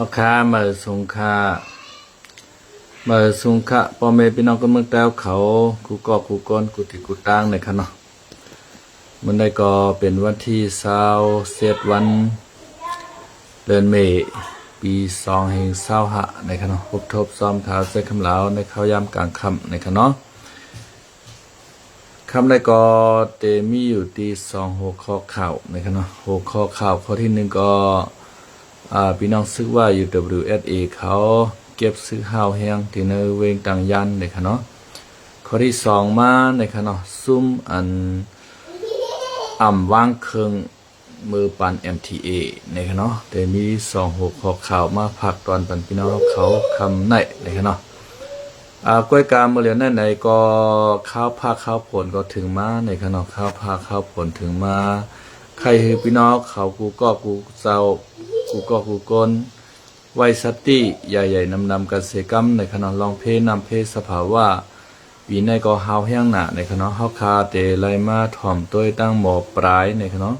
ราคามาสงค่ามาสงค่าพ่อแม่พี่น้องคนเมืองแต้วเขากูก็กูก้นกูติกูตั้งในคันเนาะมันได้ก็เป็นวันที่27วันเดือนเมษายนปี2565ในคันเนาะพบทบซ้อมข่าวใส่คำลาวในข้าวยามกลางค่ำในคันเนาะคำได้ก็เตมีอยู่ที่2หัวข้อข่าวในคันเนาะหัวข้อข่าวข้อที่1ก็พี่น้องซึกว่า UWSA เขาเก็บซื้อข้าวแห้งที่ในเวงต่างยันในค่ะเนาะข้อที่2มาในค่ะเนาะซุ่มอันวางเครื่องมือปัน MTA ในค่ะเนาะแต่มี2หัวข้อข่าวมาพักตอนปันพี่น้องเขาคำในค่ะเนาะกล้วยกาเมื่อเรียนไหนก็ข้าวผักข้าวผลก็ถึงมาในค่ะเนาะข้าวผักข้าวผลถึงมาใครคือพี่น้องเขากูก็กูเจ้ากูก็กูกนไว้สติใหญ่ๆนำกันเสกรรมในขณะลองเพนำเพสภาวะวีในก็หาวแห้งหนาในขณะเฮาคาเตไลมาถ่อมตัวตั้งหมอปลายในขณะ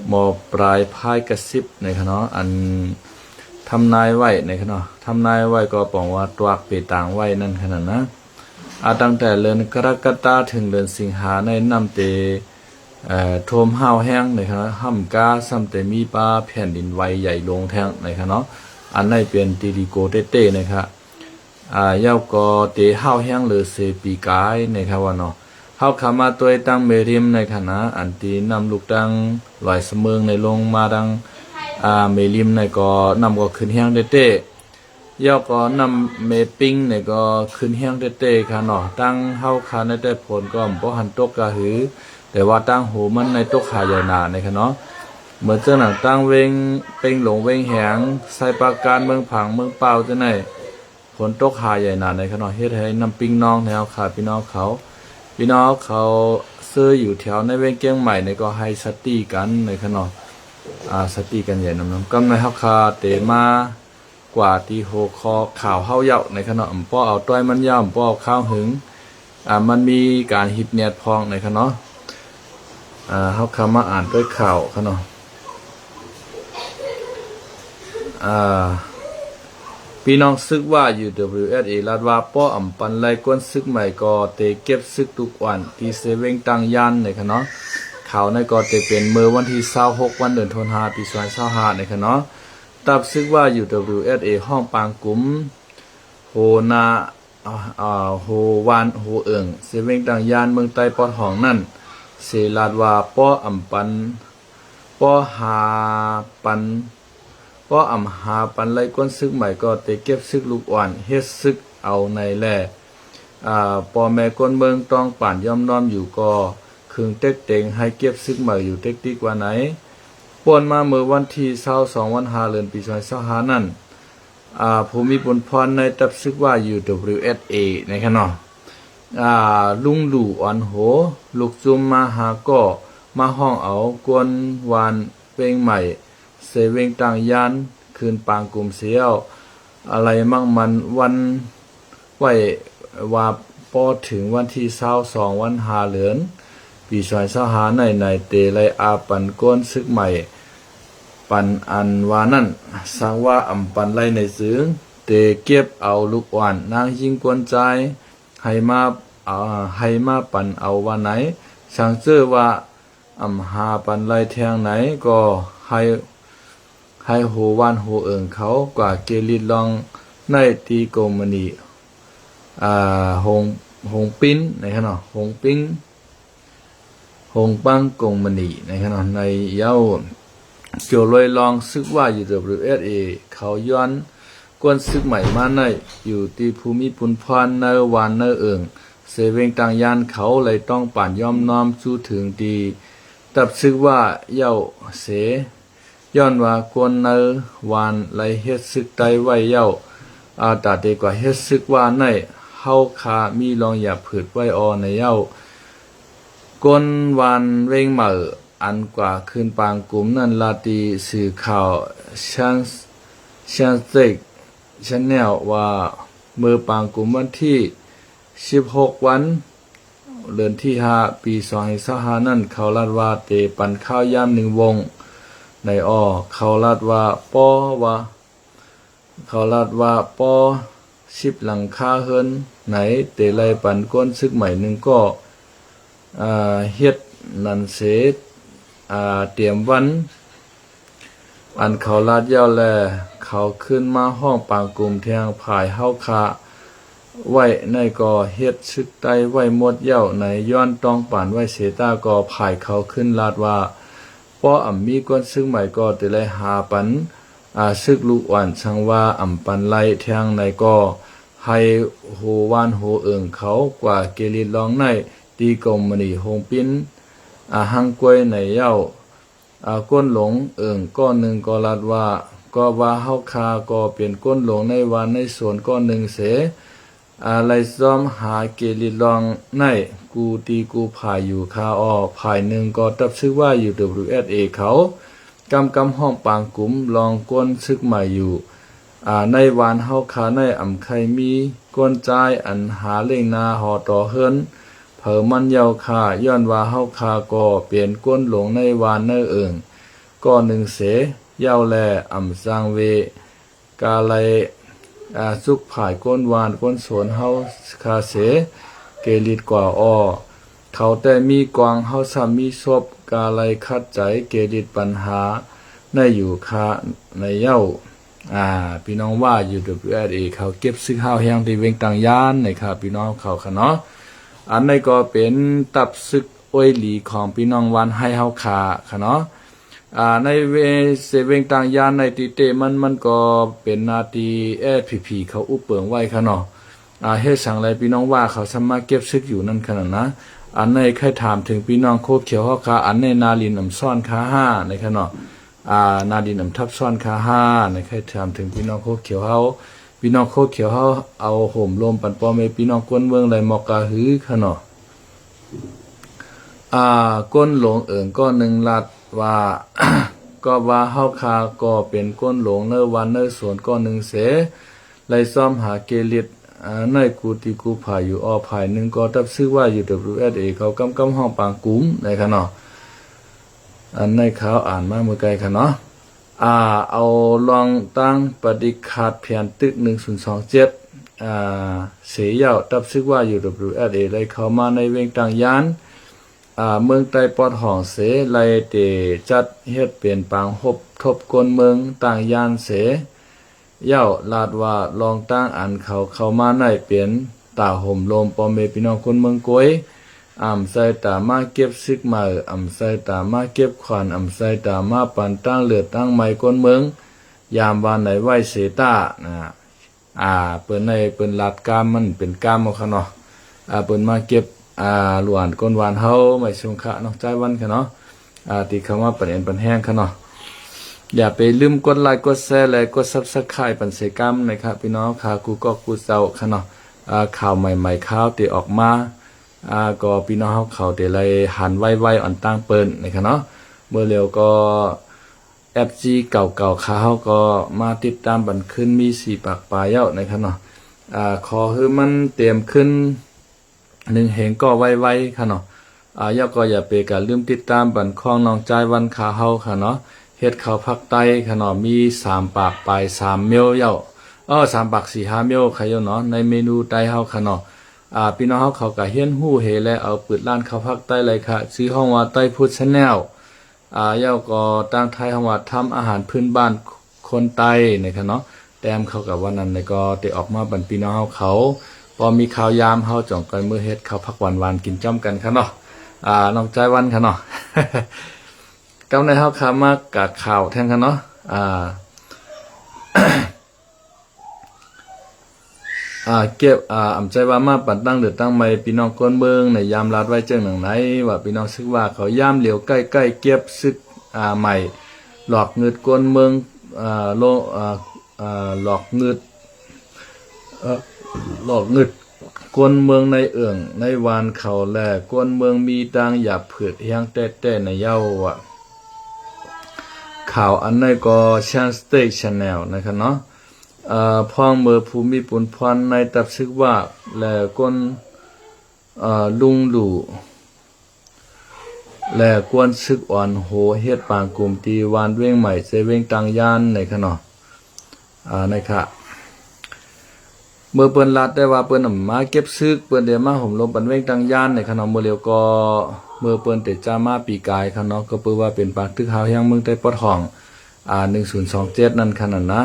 หมอปลายพายกระซิบในขณะอันทำนายไว้ในขณะทำนายไว้ก็บอกว่าตัวเปต่างไว้นั่นขนาดนะตั้งแต่เดือนกรกฎาถึงเดือนสิงหาในนำเตโทมห้าวแห้งในครับห้ำกาซ้ำแต่มีปลาแผ่นดินไหวใหญ่ลงแทงในครับเนาะอันในเป็นตีดีโกเต้ๆนะครับยาวก็เตะห้าวแห้งหรือเซปีกายในครับว่าเนาะห้าวขามาตัวตั้งเมริมในคณะอันตีนำลูกดังลอยเสมืองในลงมาดังเมริมในก็นำก็ขึ้นแห้งเต้ๆยาวก็นำเมปิ้งในก็ขึ้นแห้งเต้ๆค่ะเนาะตั้งห้าวขาในแต่ผลก็บ่หันตกกะหือแต่ว่าตั้งหูมันในตกขาใหญ่หนาในค่ะเนาะเหมือนเจ้าหนังตั้งเวงเป็นหลงเวงแหงใส่ปากการเมืองผังเมืองเปล่าจะไหนผลตกขาใหญ่หนาในค่ะเนาะเฮ็ดให้นำปิ้งน้องแถวขาพี่น้องเขาซื้ออยู่แถวในเวงเกียงใหม่ในก็ให้สติกันในค่ะเนาะสติกันใหญ่นำกำในเฮาคาเตมากว่าที่โหคอข่าวเฮาเหยาในค่ะเนาะป้อเอาต้อยมันย่ำป้อข้าวหึงมันมีการหิบเนียดพองในค่ะเนาะเขาคำมาอ่านด้วยข่าวเขาเนาะพี่น้องซึกว่า UWSA ลาดว่าป้ออ่ำปันไล่ก้นซึกใหม่ก็เตเก็บซึกทุกวันที่เซเว่งตังยันในค่ะเนาะข่าวในก็เตเป็นเมื่อวันที่26วันเดือนธันวาคมปี2025ในค่ะเนาะตับซึกว่า UWSA ห้องปางกุมโหนาโหวานโหเอิงเซเว่งตังยันเมืองใต้ปอดห้องนั่นเสลาดว่าป้ออ่ำปันป้อหาปันป้ออ่ำหาปันไล่ก้นซึกใหม่ก็เตเก็บซึกลูกอ่อนเฮ็ดซึกเอาในแล่ป้อแม่ก้นเมืองต้องป่านย่อมน้อมอยู่ก็คึงเต็กเต็งให้เก็บซึกใหม่อยู่เต็กดีกว่าไหนป่วนมาเมื่อวันที่22วัน5เดือนปี2025นั่นภูมิพลพรในตับซึกว่า UWSA ในค่ะเนาะลุงหลู่อ่อนโหลูกจุมมาหาก็มาห้องเอากวนวานเวงใหม่เสเวงต่างยานคืนปางกลุ่มเสียวอะไรมั่งมันวันไว้ว่าพอถึงวันที่22วัน5เดือนปี2025ในเตไลปันก้นซึกใหม่ปันอันวานั่นสังว่าอำปันไลในซึ้งเตเก็บเอาลูกอ่อนนางยิงกวนใจให้มาปันเอาวันไหนสังเจอว่าหาปันไลแทงไหนก็ให้โหวานโหเอิงเขากว่าเกลิดลองในตีโกมณีหงปิ้นในขณะหงปิ้งหงปังกงมณีในขณะในเย้าเกี่ยวลอยลองซึกว่า UWSA เขาย้อนกวนซึกใหม่มาในอยู่ที่ภูมิพลพรในวานในเอิงเสเวงต่างยานเขาเลยต้องป่านย่อมน้อมสู้ถึงดีตับซึกว่าเย้าเสย้อนว่ากวนในวานเลยเฮ็ดซึกไตไว้เย้าตาเดกว่าเฮ็ดซึกว่าในเฮาคามีลองอย่าผืดไว้ในเย้ากวนวานเวงเหม่ออันกว่าคืนปางกลุ่มนั้นลาตีสื่อข่าวชันเซกชันแนวว่าเมื่อปางกลุ่มวันที่16วันเดือนที่5ปี2025นั่นเขาลาดว่าเตปันข้าวยาม1วงในเขาลาดว่าป้อว่า เขาลาดว่าปอ10หลังคาเฮิรนไหนเตไลปันก้นซึกใหม่หนึ่งก็เฮ็ดนันเสเตรียมวันอันเขาลาดยาวแลเขาขึ้นมาห้องปางกลุ่มแทงภายเฮาคาไว้ในก่อเฮ็ดซึกไตไว้หมดเย้าในย้อนต้องป่านไว้เสตาก่อภายเขาขึ้นลาดว่าป้อมีก้นซึกใหม่ก็เตไลหาปันซึกลูกอ่อนช่างว่าปันไลแทงในก็ให้โหวานโหเอิงเขากว่าเกลิดลองในตีกรมมณีโฮงปิ้นหังกวยในเย้าก้นหลงเอิงก้อนหนึ่งก็ลัดว่าก็ว่าเฮาคาก็เปลี่ยนก้นหลงในวันในสวนก้อนหนึ่งเสไลซ้อมหาเกลิดลองในกูตีกูภายอยู่คาภายหนึ่งก็ตับชื่อว่าอยู่ WSA เขากำห้องปางกุ๋มลองก้นซึกใหม่อยู่ในวานเฮาคาในไข่มีก้นใจอันหาเล่งนาหอต่อเฮิรนเผอมันเยาคาย้อนว่าเฮาคาก็เปลี่ยนก้นหลงในวานเนอเอิงก็หนึ่งเสเย้าแลสร้างเวกาไลสุกผายก้นวานก้นสวนเฮาคาเสเกลิดกว่าเขาแต่มีกวางเฮาสามีศพกาไลคัดใจเกลิดปัญหาในอยู่คาในเย้าพี่น้องว่าอยู่ WSA เขาเก็บซึกข้าวแห้งที่เวงต่างย่านนะครับพี่น้องเขาค่ะเนาะอันนี้ก็เป็นตับซึกอวยหลีของพี่น้องวันให้เฮาขาค่ะเนาะในเวงต่างย่านในติเตมันก็เป็นนาทีพีเขาอุปเปิงไว้ค่ะเนาะเฮ็ดสั่งอะไรพี่น้องว่าเขาสามารถเก็บซึกอยู่นั่นขนาดนะอันในใครถามถึงพี่น้องโคเขียวเฮาขาอันในนาลินซ่อนคา5ในค่ะเนาะนาดินทับซ้อนคา5ในใครถามถึงพี่น้องโคเขียวเฮาพี่น้องโคเขียวเฮาเอาห่มลมปันปอมพี่น้องก้นเมืองไหลหมอกกาหือค่ะเนาะก้นหลงเอิงก็หนึ่งลัดว่า ก็ว่าเฮาคาก็เป็นก้นหลงเนอวันเนอสวนก็หนึ่งเสไลซ่อมหาเกลิดในกูติกูภายอยู่ภายหนึ่งก็ตับชื่อว่าอยู่ WSA เขากำห้องปางกุ้มในค่ะเนาะอันในเขาอ่านมาเมื่อไกลค่ะเนาะเอาลองตั้งปฏิขาดเพียนตึก1027เสียยาวตับซึกว่าอยู่ WSA เลยเข้ามาในเวงต่างยานเมืองใต้ปอดห้องเสไลเตจัดเฮ็ดเปลี่ยนปางทบกลเมืองต่างยานเสยาวลาดว่าลองตั้งอันเข้ามาในเปลี่ยนตาห่มลมปอมเมพี่น้องคนเมืองกวยใส่ตามาเก็บซึกมาใส่ตามาเก็บขวานใส่ตามาปันตั้งเลือดตั้งไม้ก้นเมืองยามวานไหนไหวเสตาเปิ้นในเปิ้นลาดกามมันเป็นกามเอาค่ะเนาะเปิ้นมาเก็บหลวนก้นหวานเฮาไม่สงคะเนาะใจวันค่ะเนาะที่คำว่าปันเอ็นปันแห้งค่ะเนาะอย่าไปลืมกดไลค์กดแชร์และกด Subscribe ปันเสกรรมนะครับพี่น้องค่ะกูก็กูเจ้าค่ะเนาะข่าวใหม่ๆข่าวที่ออกมาก็พี่น้องเขาเดี๋ยวเลยหันไว้อ่อนตั้งเปิ้นนะครับเนาะเมื่อเร็วก็ FG เก่าๆเขาก็มาติดตามบันขึ้นมี4ปากปลายเย้านะครับเนาะขอให้มันเตรียมขึ้น1เหงก็ไว้ค่ะเนาะย่าก็อย่าไปการลืมติดตามบันคองน้องใจวันขาเฮาค่ะเนาะเฮ็ดข้าวผักไตค่ะเนาะมี3ปากปลาย3เมลเย้า3ปาก4 5เมลค่ะเย้าเนาะในเมนูไตเฮาค่ะเนาะพี่น้องเขาก็เฮียนฮู้เฮและเอาเปิดร้านข้าวผักใต้เลยค่ะชื่อห้องว่าใต้พุทธ Channel เย้าก็ตั้งไทยห้องว่าทำอาหารพื้นบ้านคนใต้นะครับเนาะแต้มเข้ากับวันนั้นก็ได้ออกมาบรรพี่น้องเขาพอมีข่าวยามเฮาจ่องกันมื้อเฮ็ดข้าวผักหวานๆกินจ้อมกันค่ะเนาะน้องใจวันค่ะเนาะ กำในเฮาคามากะข่าวแทนค่ะเนาะเก็บใจว่ามาปัดตั้งเดือดตั้งไม่พี่น้องก้นเมืองในยามลาดไว้เจ้าหนังไหนว่าพี่น้องซึกว่าเขาย่ามเหลียวใกล้ๆเก็บซึกใหม่หลอกเงิดก้นเมืองหลอกเงิดก้นเมืองในเอื่องในวานเขาแลก้นเมืองมีดังหยาบเผือดเฮียงแต่ในเย้าข่าวอันนั้นก็ชันสเต็กชาแนลนะครับเนาะพ้องเมื่อภูมิปุนพรในตับซึกว่าและก้นลุงหลู่และกวนซึกอ่อนโหเฮ็ดปางกลุ่มตีวานเว้งใหม่เซเว้งตังยานในขณะ ในค่ะเมื่อเปิ้นรัดได้ว่าเปิ้นมาเก็บซึกเปิ้นได้มาห่มลมปันเวงตังย่านในขนมมื้อเลียวก็เมื่อเปิ้นได้จ้ามาปีกายค่ะเนาะก็เปิ้นว่าเป็นปากตึกหาวแห่งเมืองใต้ปอดห้อง1027นั่นค่ะนั่นนะ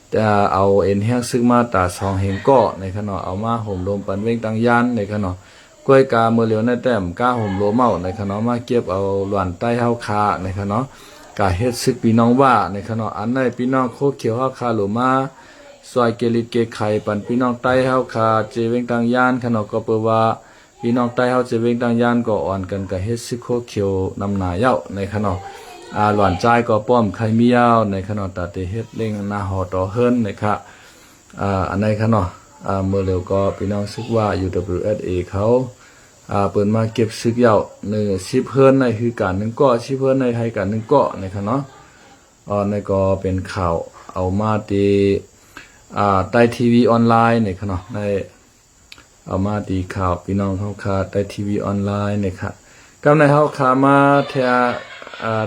แต่เอาเอ็นแห้งซึกมาตา2เฮงก็ในขนมเอามาห่มลมปันเวงตังย่านในขนมกล้วยกาเมื่อเลียวในแต้มก้าห่มโลเมาในขนมมาเก็บเอาหลวนใต้เฮาคาในขนมกาเฮ็ดซึกพี่น้องว่าในขนมอันในพี่น้องโคเขียวเฮาคาโลมาซอยเกลิดเกไข่ปันพี่น้องใต้เฮาคาเจเวงตังย่านขนมก็เปว่าพี่น้องใต้เฮาเจเวงตังย่านก็อ่อนกันกับเฮ็ดซึกโคเขียวนำหนาเย้าในขนมหลวนใจก็ป้อมไข่มียาวในขนมตาเตเฮ็ดเล่งนาหอต่อเฮิรนนะครับอันในขนมเมื่อเร็วก็พี่น้องซึกว่า UWSA เขาเปิดมาเก็บซึกเย้า10เฮิรนในคือการ1ก้อ10เฮิรนในให้การ1ก้อในขนมในก็เป็นข่าวเอามาตีใต้ทีวีออนไลน์เนี่ยค่ะเนาะในเอามาตีข่าวพี่น้องเฮาคาใต้ทีวีออนไลน์เนี่ยค่ะกำในเฮาคามาแท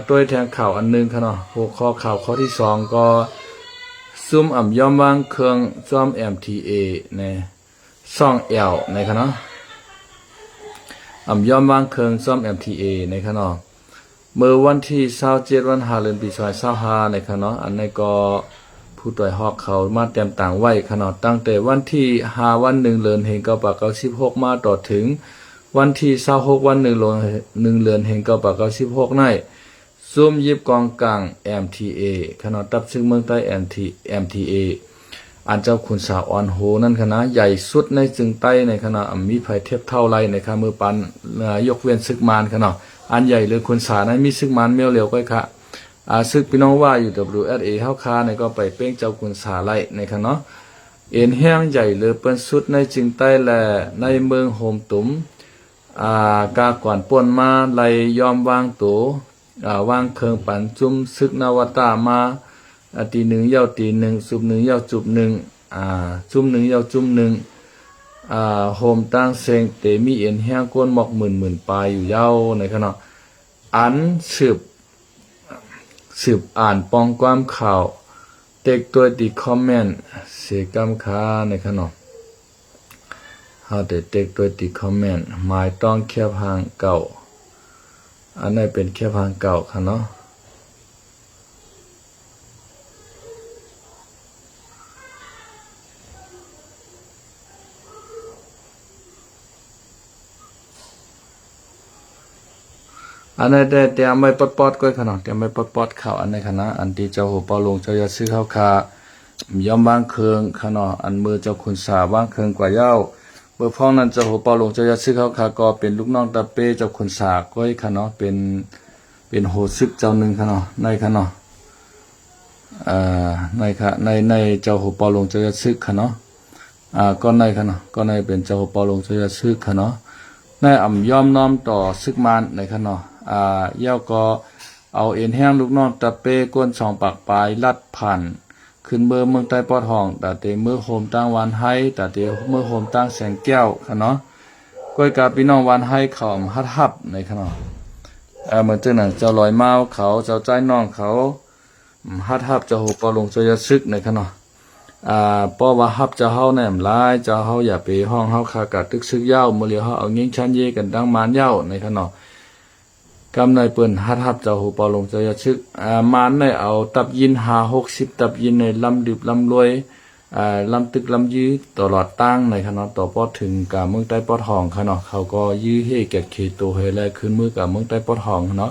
ตัวแทนข่าวอันนึงค่ะเนาะหัวข้อข่าวข้อที่2ก็ซุ่มย่อมวางเครื่องซ่อม MTA ในซ่อง L ในค่ะเนาะย่อมวางเครื่องซ่อม MTA ในค่ะเนาะเมื่อวันที่27วัน5เดือนปี2025ในค่ะเนาะอันนี้ก็ผู้ต่อยฮอกเขามาเต็มต่างไว้ขนาดตั้งแต่วันที่5วัน1เดือนเฮงเก้าปาก96มาต่อถึงวันที่26วัน1เดือนเฮงเก้าปาก96ในซุ่มยิบกองกลาง MTA ขนาดตับซึ่งเมืองใต้ MTA อันเจ้าคุณสาวออนโฮนั่นคณะใหญ่สุดในจึงใต้ในคณะมีภัยเทียบเท่าไรในค่ะมือปันยกเว้นซึกมานขนาดอันใหญ่หรือคุณสานั้นมีซึกมานเมียวเหลียวก้อยค่ะซึกพี่น้องว่าอยู่ WSA เฮาคาในก็ไปเป้งเจ้าคุณสาไลในค่ะเนาะเอ็นแห้งใหญ่เลยเปิ้นสุดในจึงใต้และในเมืองโฮมตุ้มกากวนป่นมาไลยอมวางตัววางเครื่องปั่นจุ่มซึกนวตามาตีหนึ่งเย้าตีหนึ่งซุบหนึ่งเย้าจุบหนึ่งจุ่มหนึ่งเย้าจุ่มหนึ่งโฮมตั้งเซงเตมีเอ็นแห้งก้นหมอกหมื่นปลายอยู่เย้าในค่ะเนาะอันสืบอ่านปองความข่าวเต็กตัวติคอมเมนต์เสียกำคาในขนมเฮาแต่เต็กตัวติคอมเมนต์หมายต้องแค่พางเก่าอันนี้เป็นแค่พางเก่าค่ะเนาะอันนี้ได้เตรียมไว้ปอดๆก้อยขนาดเตรียมไว้ปอดๆข่าวอันนี้คณะอันที่เจ้าหัวเปาลงเจ้าอย่าซื้อข้าวคาย่อมบางเครื่องขนาดอันมือเจ้าคุณสาบางเครื่องกว่าเย้าเมื่อพ้องนั้นเจ้าหัวเปาลงเจ้าอย่าซื้อข้าวคาก็เป็นลูกน้องตาเป้เจ้าคุณสาก้อยขนาดเป็นโหซึกเจ้าหนึ่งขนาดในขนาดในค่ะในเจ้าหัวเปาลงเจ้าอย่าซื้อขนาดก็ในขนาดก็ในเป็นเจ้าหัวเปาลงเจ้าอย่าซื้อขนาดในย่อมน้อมต่อซึกมานในขนาดเย้าก็เอาเอ็นแห้งลูกน้องตะเป้ก้น2ปากปลายลัดผ่านขึ้นเบอร์เมืองใต้ปอดห้องแต่เตเมื่อโฮมตั้งวันให้แต่เตเมื่อโฮมตั้งแสงแก้วค่ะเนาะก้อยกาพี่น้องวันให้เขาฮับในค่ะเนาะเหมือนเจ้าหนังเจ้าลอยเมาเขาเจ้าใจน้องเขาฮับเจ้าโหปอลงเจ้าจะซึกในค่ะเนาะเพราะว่าฮับเจ้าเฮาแหนมลายเจ้าเฮาอย่าไปห้องเฮาคากะตึกซึกยาวมื้อเลียวเฮาเอายิงชันเยกันดังมานยาวในค่ะเนาะกำในเปิ้นฮับเจ้าหูเปาลงเจ้าชึกมานในเอาตับยิน60ตับยินในลำดึบลำรวยลำตึกลำยื้อตลอดตั้งในขณะต่อปอดถึงกะเมืองใต้ปอดห้องค่ะเนาะเขาก็ยื้อให้แก่เขตตัวให้แลขึ้นมือกะเมืองใต้ปอดห้องเนาะ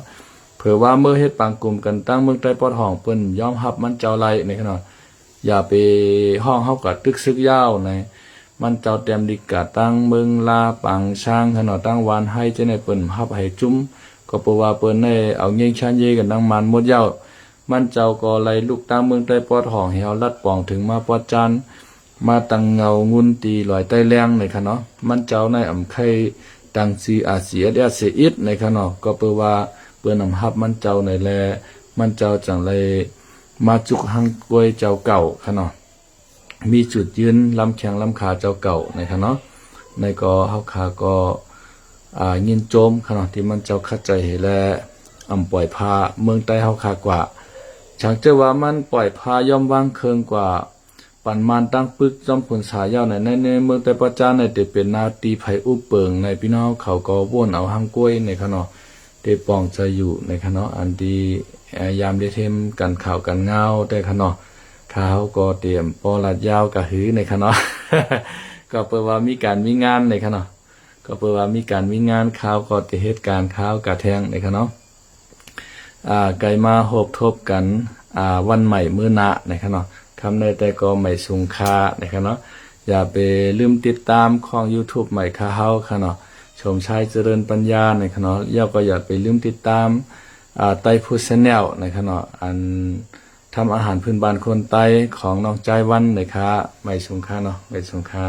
เผื่อว่าเมื่อเฮ็ดปางกลุ่มกันตั้งเมืองใต้ปอดห้องเปิ้นยอมรับมันเจ้าไรในขณะอย่าไปห้องเฮากะตึกซึกยาวในมันเจ้าเต็มดิกะตั้งเมืองลาปังช้างขณะตั้งวานให้เจ้าในเปิ้นรับให้จุ้มก็เพราะว่าเปิ้นได้เอาเงี้ยชันเยกันดังมันหมดเย้ามันเจ้าก็ไล่ลูกตามเมืองใต้ปอดห้องให้เฮาลัดปองถึงมาปอดจันมาตังเงางุนตีลอยใต้แรงในค่ะเนาะมันเจ้าในไข่ตังซีอาเซียเสียอิดในค่ะเนาะก็เพราะว่าเปิ้นฮับมันเจ้าในแลมันเจ้าจังไลมาจุกหังกวยเจ้าเก่าค่ะเนาะมีจุดยืนลำแข้งลำขาเจ้าเก่าในค่ะเนาะในก็เฮาขาก็ยินโจมขณะที่มันเจ้าคัดใจและปล่อยพาเมืองใต้เฮาคากว่าฉันเจอว่ามันปล่อยพาย่อมวางเคิงกว่า ปันมานตั้งปึกจอมผลสายยาวในเมืองแต่ประจานในเตเป็นนาตีไผอุเปิงในพี่น้องเขาก็ว่นเอาหางกล้วยในคะเนาะเตปองจะอยู่ในคะเนาะอันดียามได้เทมกันข่าวกันเงาแต่คะเนาะเขาก็เตรียมปอลัดยาวกะหือในคะเนาะ ก็เปิดว่ามีการมีงานในคะเนาะก็เปิดว่ามีการมีงานข่าวก็จะเหตุการณ์ข่าวกะแทงในคะเนาะไกลมาหบทบกันวันใหม่มื้อนะนะครับเนาะคำในแต่ก็ไม่สูงค่านะครับเนาะอย่าไปลืมติดตามของ YouTube ใหม่ค่าเฮาค่ะเนาะชมชายเจริญปัญญานะครับเนาะก็อย่าไปลืมติดตามไต้พูดแนลนะครับเนาะอันทำอาหารพื้นบ้านคนไต้ของน้องใจวันนะคะไม่สูงค่าเนาะไม่สูงค่า